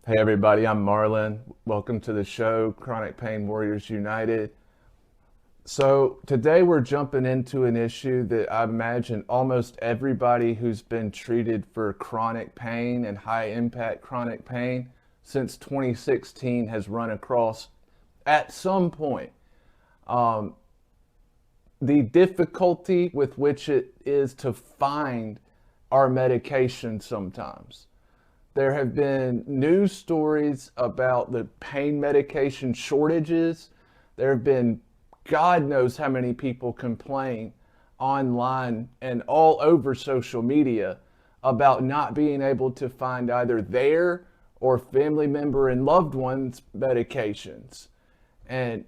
Hey everybody, I'm Marlon. Welcome to the show, Chronic Pain Warriors United. So today we're jumping into an issue that I imagine almost everybody who's been treated for chronic pain and high impact chronic pain since 2016 has run across at some point. Um, the difficulty with which it is to find our medication sometimes. There have been news stories about the pain medication shortages. There have been God knows how many people complain online and all over social media about not being able to find either their or family member and loved ones medications. And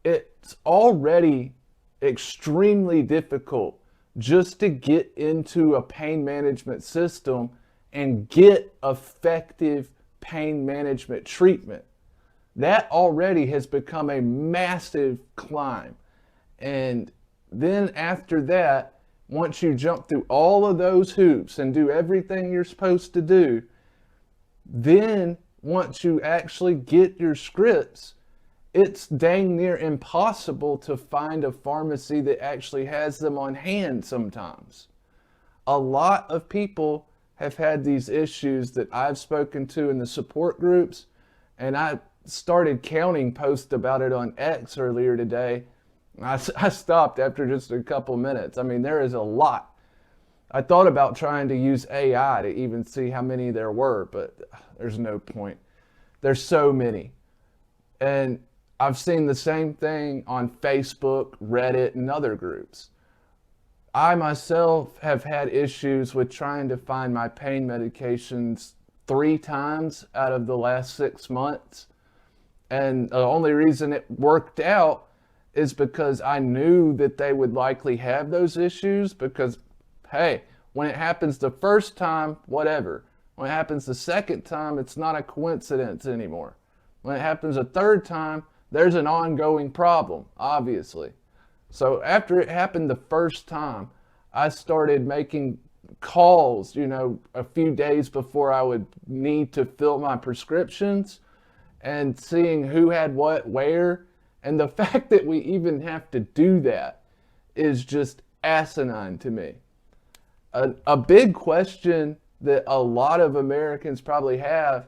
it's already extremely difficult just to get into a pain management system and get effective pain management treatment. That already has become a massive climb. And then after that, once you jump through all of those hoops and do everything you're supposed to do, then once you actually get your scripts, it's dang near impossible to find a pharmacy that actually has them on hand sometimes. A lot of people have had these issues that I've spoken to in the support groups, and I started counting posts about it on X earlier today. I stopped after just a couple minutes. I mean, there is a lot. I thought about trying to use AI to even see how many there were, but there's no point. There's so many. And I've seen the same thing on Facebook, Reddit, and other groups. I myself have had issues with trying to find my pain medications 3 times out of the last 6 months. And the only reason it worked out is because I knew that they would likely have those issues because, hey, when it happens the first time, whatever. When it happens the second time, it's not a coincidence anymore. When it happens a third time, there's an ongoing problem, obviously. So after it happened the first time, I started making calls, a few days before I would need to fill my prescriptions and seeing who had what where. And the fact that we even have to do that is just asinine to me. A big question that a lot of Americans probably have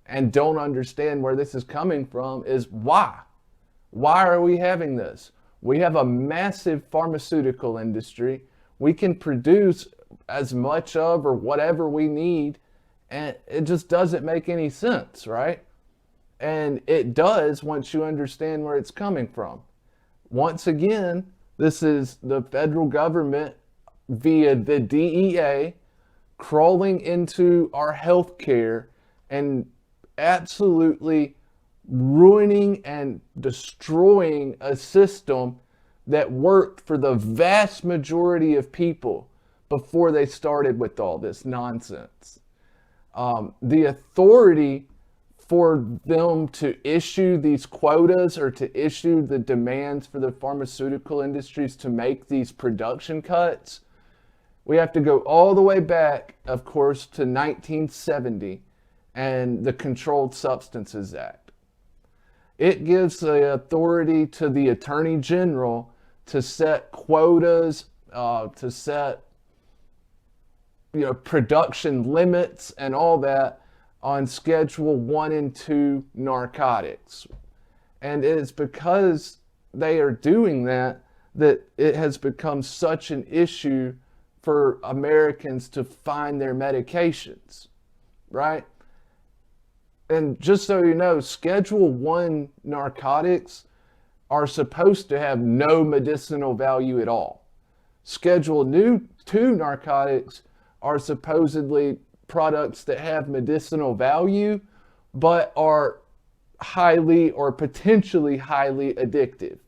and don't understand where this is coming from is why? Why are we having this? We have a massive pharmaceutical industry. We can produce as much of or whatever we need, and it just doesn't make any sense, right? And it does once you understand where it's coming from. Once again, this is the federal government via the DEA crawling into our healthcare and absolutely ruining and destroying a system that worked for the vast majority of people before they started with all this nonsense. The authority for them to issue these quotas or to issue the demands for the pharmaceutical industries to make these production cuts, we have to go all the way back, of course, to 1970 and the Controlled Substances Act. It gives the authority to the Attorney General to set quotas, to set production limits and all that on Schedule 1 and 2 narcotics. And it is because they are doing that that it has become such an issue for Americans to find their medications, right? And just so you know, Schedule 1 narcotics are supposed to have no medicinal value at all. Schedule 2 narcotics are supposedly products that have medicinal value, but are highly or potentially highly addictive.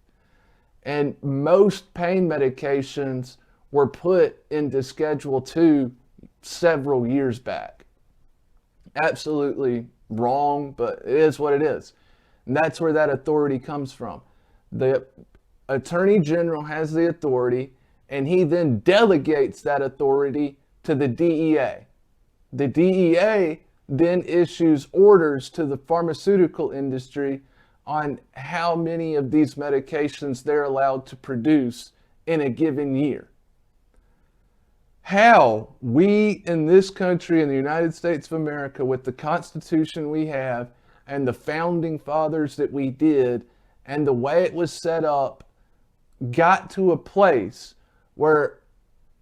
And most pain medications were put into Schedule 2 several years back. Absolutely wrong, but it is what it is. And that's where that authority comes from. The Attorney General has the authority, and he then delegates that authority to the DEA. The DEA then issues orders to the pharmaceutical industry on how many of these medications they're allowed to produce in a given year. How we in this country, in the United States of America, with the Constitution we have and the founding fathers that we did and the way it was set up, got to a place where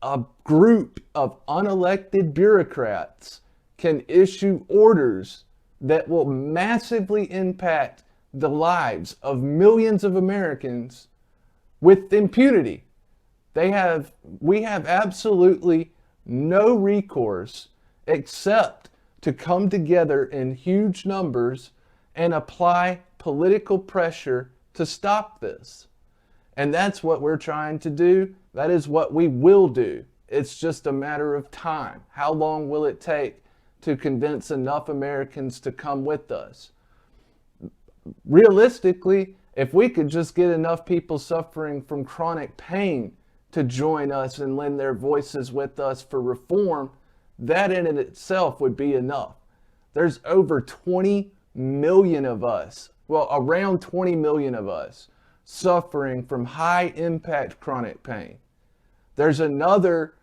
a group of unelected bureaucrats can issue orders that will massively impact the lives of millions of Americans with impunity. We have absolutely no recourse except to come together in huge numbers and apply political pressure to stop this. And that's what we're trying to do. That is what we will do. It's just a matter of time. How long will it take to convince enough Americans to come with us? Realistically, if we could just get enough people suffering from chronic pain to join us and lend their voices with us for reform, that in itself would be enough. There's over 20 million of us, well, around 20 million of us suffering from high impact chronic pain. There's another,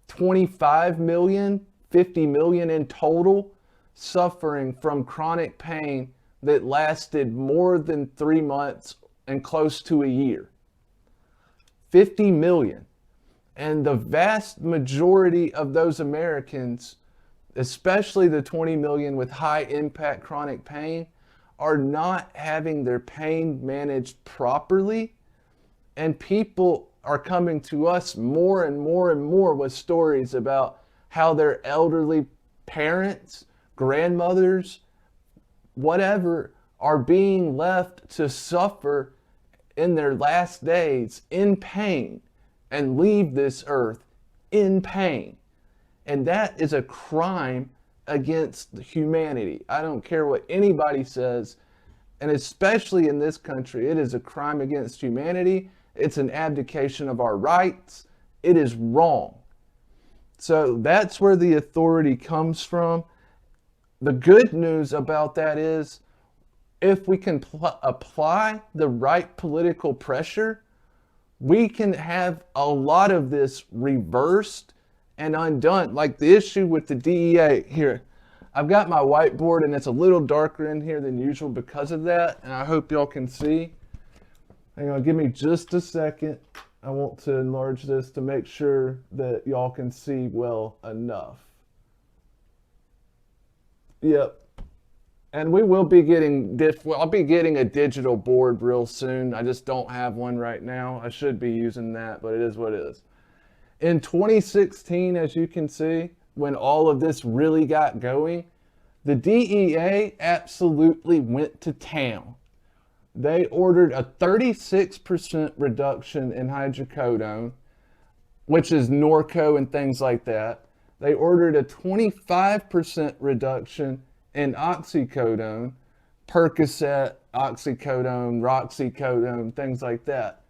25 million, 50 million in total suffering from chronic pain that lasted more than 3 months and close to a year. 50 million. And the vast majority of those Americans, especially the 20 million with high impact chronic pain, are not having their pain managed properly. And people are coming to us more and more and more with stories about how their elderly parents, grandmothers, whatever, are being left to suffer in their last days in pain and leave this earth in pain. And that is a crime against humanity. I don't care what anybody says, and especially in this country, it is a crime against humanity. It's an abdication of our rights. It is wrong. So that's where the authority comes from. The good news about that is, if we can apply the right political pressure, we can have a lot of this reversed and undone. Like the issue with the DEA here. I've got my whiteboard and it's a little darker in here than usual because of that, and I hope y'all can see. Hang on, give me just a second. I want to enlarge this to make sure that y'all can see well enough. Yep. And we will be getting, I'll be getting a digital board real soon. I just don't have one right now. I should be using that, but it is what it is. In 2016, as you can see, when all of this really got going, the DEA absolutely went to town. They ordered a 36% reduction in hydrocodone, which is Norco and things like that. They ordered a 25% reduction in oxycodone, Percocet, oxycodone, roxycodone, things like that.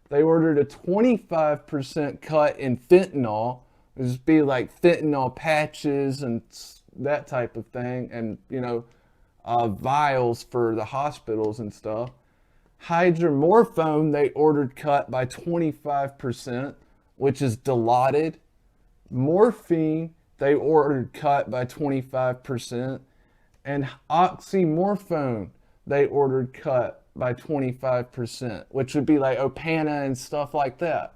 They ordered a 25% cut in fentanyl. It would be like fentanyl patches and that type of thing, and vials for the hospitals and stuff. Hydromorphone they ordered cut by 25%, which is Dilaudid. Morphine they ordered cut by 25%, and oxymorphone they ordered cut by 25%, which would be like Opana and stuff like that.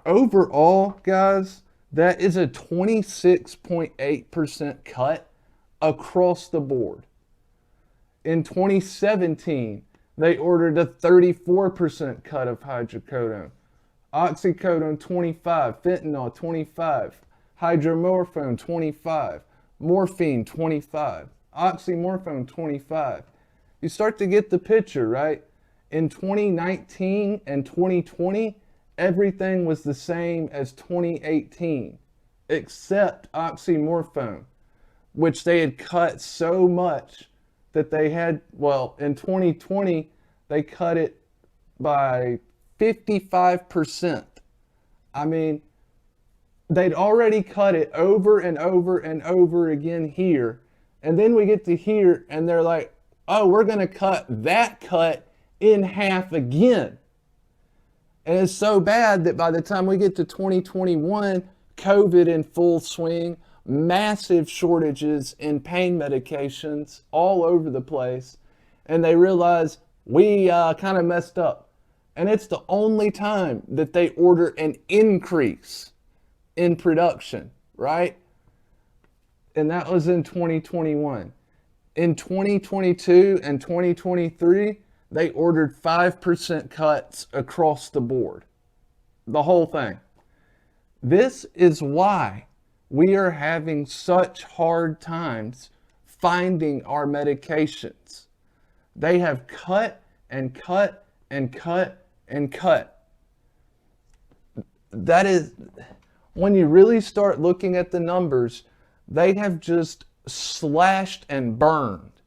Overall, guys, that is a 26.8% cut across the board. In 2017, they ordered a 34% cut of hydrocodone. Oxycodone 25, fentanyl 25, hydromorphone 25, morphine 25, oxymorphone 25. You start to get the picture, right? In 2019 and 2020, everything was the same as 2018, except oxymorphone, which they had cut so much that they had, in 2020, they cut it by 55%. I mean, they'd already cut it over and over and over again here. And then we get to here and they're like, oh, we're going to cut that cut in half again. And it's so bad that by the time we get to 2021, COVID in full swing, massive shortages in pain medications all over the place. And they realize we kind of messed up. And it's the only time that they order an increase in production, right? And that was in 2021. In 2022 and 2023, they ordered 5% cuts across the board. The whole thing. This is why we are having such hard times finding our medications. They have cut and cut and cut and cut. That is, when you really start looking at the numbers, they have just slashed and burned.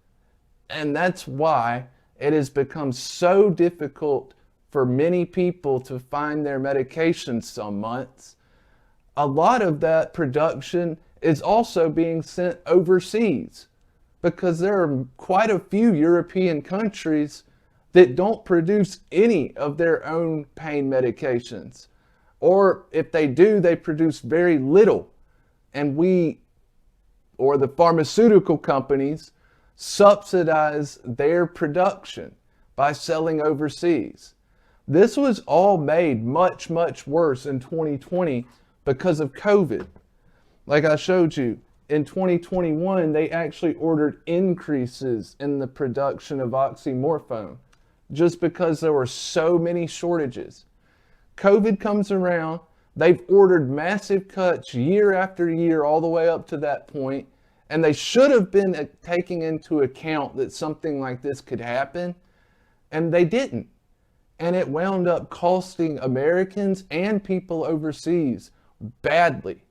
And that's why it has become so difficult for many people to find their medications some months. A lot of that production is also being sent overseas because there are quite a few European countries that don't produce any of their own pain medications. Or if they do, they produce very little. And we, or the pharmaceutical companies, subsidize their production by selling overseas. This was all made much, much worse in 2020 because of COVID. Like I showed you, in 2021, they actually ordered increases in the production of oxymorphone just because there were so many shortages. COVID comes around, they've ordered massive cuts year after year all the way up to that point, and they should have been taking into account that something like this could happen, and they didn't. And it wound up costing Americans and people overseas badly.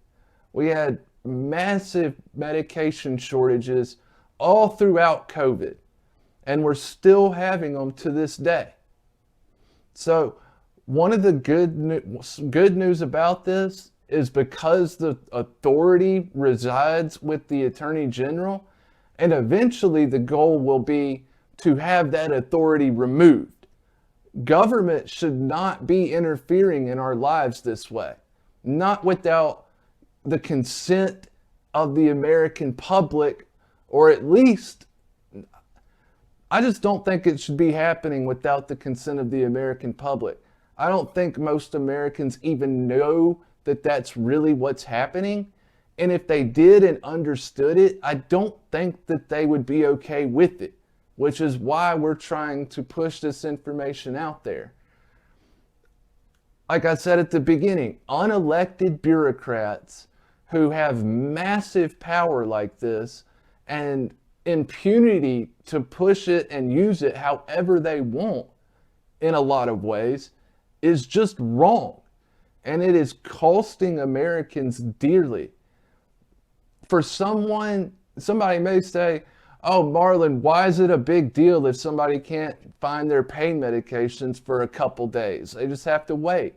We had massive medication shortages all throughout COVID, and we're still having them to this day. So one of the good news about this is because the authority resides with the Attorney General, and eventually the goal will be to have that authority removed. Government should not be interfering in our lives this way, not without the consent of the American public, or at least, I just don't think it should be happening without the consent of the American public. I don't think most Americans even know that that's really what's happening. And if they did and understood it, I don't think that they would be okay with it, which is why we're trying to push this information out there. Like I said at the beginning, unelected bureaucrats who have massive power like this and impunity to push it and use it however they want in a lot of ways is just wrong. And it is costing Americans dearly. For somebody may say, oh, Marlon, why is it a big deal if somebody can't find their pain medications for a couple days? They just have to wait.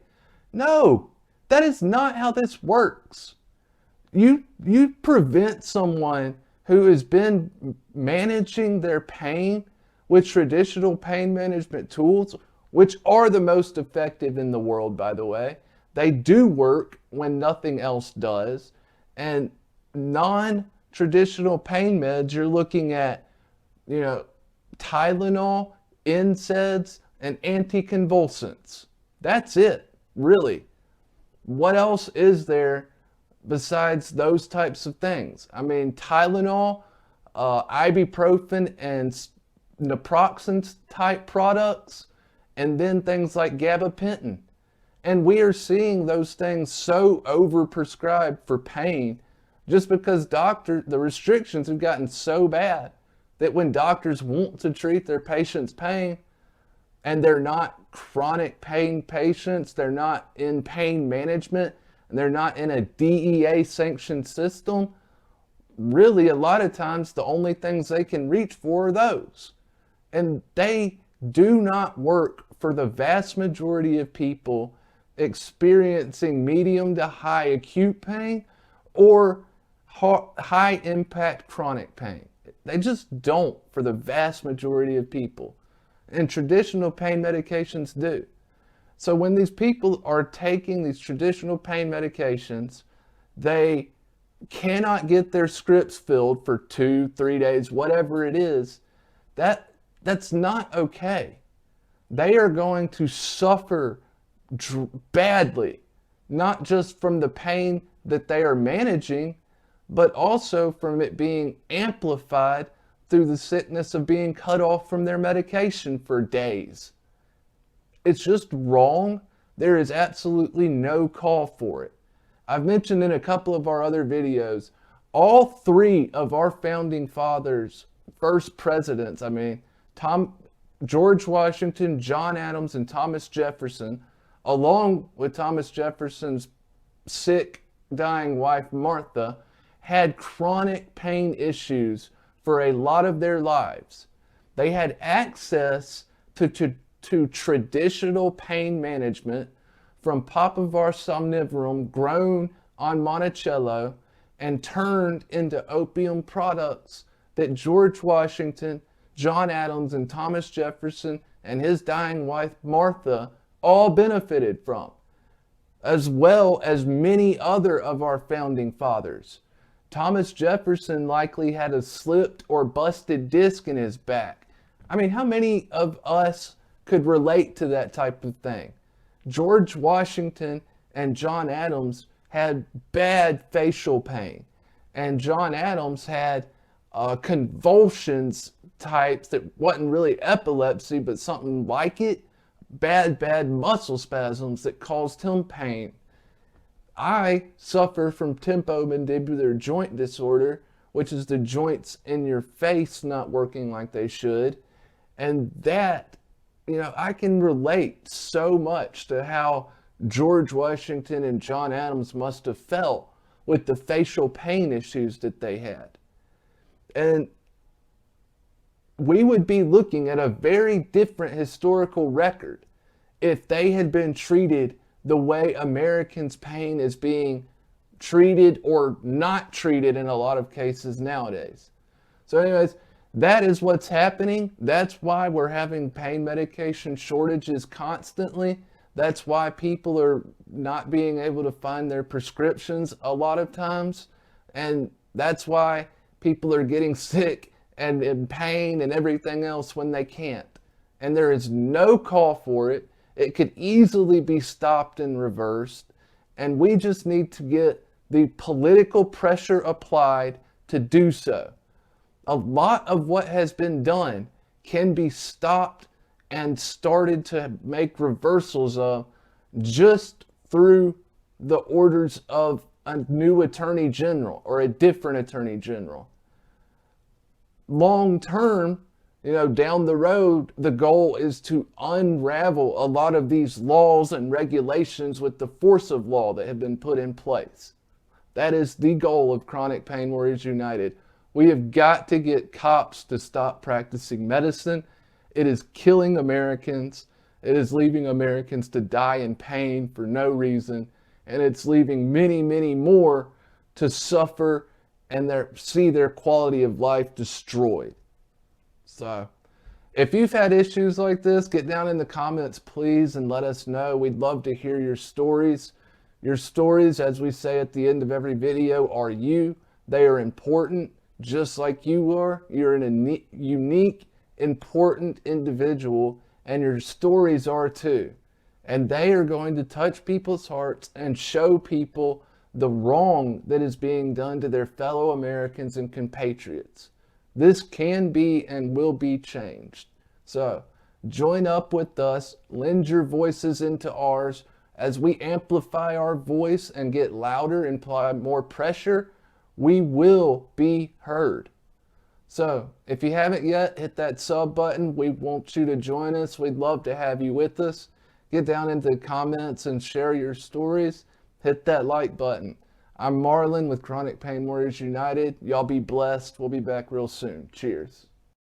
No, that is not how this works. You prevent someone who has been managing their pain with traditional pain management tools, which are the most effective in the world, by the way. They do work when nothing else does. And non-traditional pain meds, you're looking at, Tylenol, NSAIDs, and anticonvulsants. That's it, really. What else is there besides those types of things? I mean, Tylenol, ibuprofen, and naproxen type products, and then things like gabapentin. And we are seeing those things so overprescribed for pain just because the restrictions have gotten so bad that when doctors want to treat their patients' pain and they're not chronic pain patients, they're not in pain management, and they're not in a DEA sanctioned system, really a lot of times the only things they can reach for are those. And they do not work for the vast majority of people experiencing medium to high acute pain or high impact chronic pain. They just don't for the vast majority of people. And traditional pain medications do. So when these people are taking these traditional pain medications, they cannot get their scripts filled for 2-3 days, whatever it is. That's not okay. They are going to suffer badly, not just from the pain that they are managing, but also from it being amplified through the sickness of being cut off from their medication for days. It's just wrong. There is absolutely no call for it. I've mentioned in a couple of our other videos, all three of our founding fathers, first presidents, George Washington, John Adams, and Thomas Jefferson, along with Thomas Jefferson's sick, dying wife, Martha, had chronic pain issues for a lot of their lives. They had access to traditional pain management from Papaver somniferum grown on Monticello and turned into opium products that George Washington, John Adams, and Thomas Jefferson and his dying wife Martha all benefited from, as well as many other of our founding fathers. Thomas Jefferson likely had a slipped or busted disc in his back. How many of us could relate to that type of thing? George Washington and John Adams had bad facial pain, and John Adams had convulsions types that wasn't really epilepsy, but something like it. Bad muscle spasms that caused him pain. I suffer from temporomandibular joint disorder, which is the joints in your face not working like they should. And that, I can relate so much to how George Washington and John Adams must have felt with the facial pain issues that they had. And we would be looking at a very different historical record if they had been treated the way Americans' pain is being treated or not treated in a lot of cases nowadays. So anyways, that is what's happening. That's why we're having pain medication shortages constantly. That's why people are not being able to find their prescriptions a lot of times. And that's why people are getting sick and in pain and everything else when they can't. And there is no call for it. It could easily be stopped and reversed. And we just need to get the political pressure applied to do so. A lot of what has been done can be stopped and started to make reversals of just through the orders of a new attorney general or a different attorney general. Long term, down the road, the goal is to unravel a lot of these laws and regulations with the force of law that have been put in place. That is the goal of Chronic Pain Warriors United. We have got to get cops to stop practicing medicine. It is killing Americans. It is leaving Americans to die in pain for no reason. And it's leaving many, many more to suffer and see their quality of life destroyed. So if you've had issues like this, get down in the comments, please, and let us know. We'd love to hear your stories. Your stories, as we say at the end of every video, are you. They are important, just like you are. You're an unique, important individual, and your stories are too. And they are going to touch people's hearts and show people the wrong that is being done to their fellow Americans and compatriots. This can be and will be changed. So join up with us, lend your voices into ours. As we amplify our voice and get louder and apply more pressure, we will be heard. So if you haven't yet, hit that sub button. We want you to join us. We'd love to have you with us. Get down into the comments and share your stories. Hit that like button. I'm Marlon with Chronic Pain Warriors United. Y'all be blessed. We'll be back real soon. Cheers.